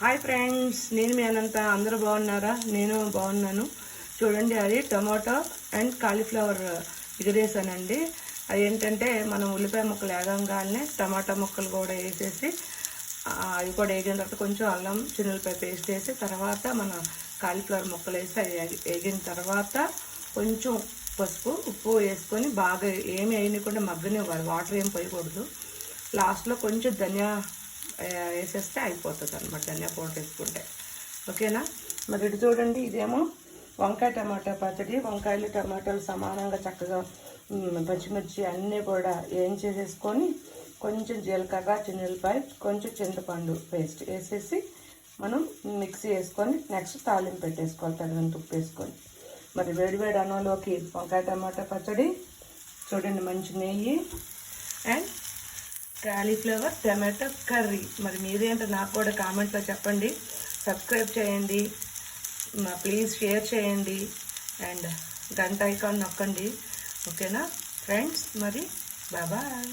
Hi friends, నేను మీ అనంత. అందరూ బాగున్నారా? నేను బాగున్నాను. చూడండి, అది టొమాటో అండ్ కాలీఫ్లవర్ ఎగరేసానండి. అది ఏంటంటే మనం ఉల్లిపాయ ముక్కలు వేగంగానే టమాటా ముక్కలు కూడా వేసేసి అవి కూడా వేగిన తర్వాత కొంచెం అల్లం చిన్నులపాయ పేస్ట్ వేసి తర్వాత మన కాలీఫ్లవర్ ముక్కలు వేసి అవి వేగిన తర్వాత కొంచెం పసుపు ఉప్పు వేసుకొని బాగా ఏమి వేయకుండా మగ్గనివ్వాలి. వాటర్ ఏం పోయకూడదు. లాస్ట్లో కొంచెం ధనియా వేసేస్తే అయిపోతుంది అనమాట. ధనియా పౌడర్ వేసుకుంటే ఓకేనా. మరి ఇటు చూడండి, ఇదేమో వంకాయ టమాటా పచ్చడి. వంకాయలు టమాటాలు సమానంగా చక్కగా పచ్చిమిర్చి అన్నీ కూడా ఏం చేసేసుకొని కొంచెం జీలకర్ర చిన్నులపాయ కొంచెం చింతపండు పేస్ట్ వేసేసి మనం మిక్సీ వేసుకొని నెక్స్ట్ తాలింపు పెట్టేసుకోవాలి. తగినంత ఉప్పు వేసుకొని మరి వేడివేడి అన్నంలోకి వంకాయ టమాటా పచ్చడి. చూడండి, మంచి నెయ్యి అండ్ కాలీఫ్లవర్ టమాటో కర్రీ. మరి మీరేంటో నాకు కూడా కామెంట్లో చెప్పండి. సబ్స్క్రైబ్ చేయండి, ప్లీజ్ షేర్ చేయండి అండ్ గంట ఐకాన్ నొక్కండి. ఓకేనా ఫ్రెండ్స్, మరి బాయ్.